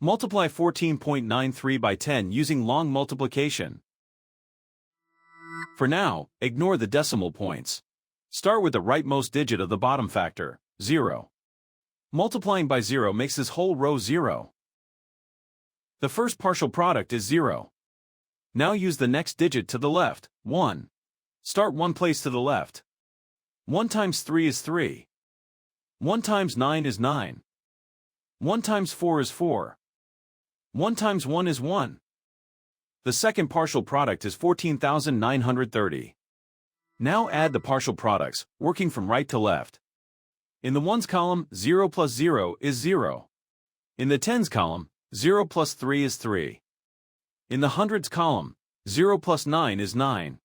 Multiply 14.93 by 10 using long multiplication. For now, ignore the decimal points. Start with the rightmost digit of the bottom factor, 0. Multiplying by 0 makes this whole row 0. The first partial product is 0. Now use the next digit to the left, 1. Start one place to the left. 1 times 3 is 3. 1 times 9 is 9. 1 times 4 is 4. 1 times 1 is 1. The second partial product is 14,930. Now add the partial products, working from right to left. In the ones column, 0 plus 0 is 0. In the tens column, 0 plus 3 is 3. In the hundreds column, 0 plus 9 is 9.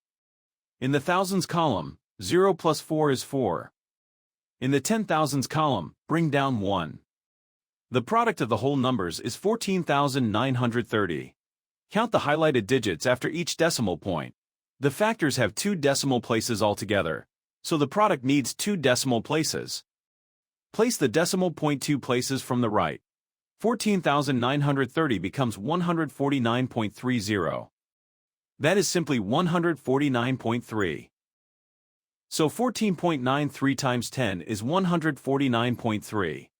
In the thousands column, 0 plus 4 is 4. In the 10,000s column, bring down 1. The product of the whole numbers is 14,930. Count the highlighted digits after each decimal point. The factors have 2 decimal places altogether, so the product needs 2 decimal places. Place the decimal point 2 places from the right. 14,930 becomes 149.30. That is simply 149.3. So 14.93 times 10 is 149.3.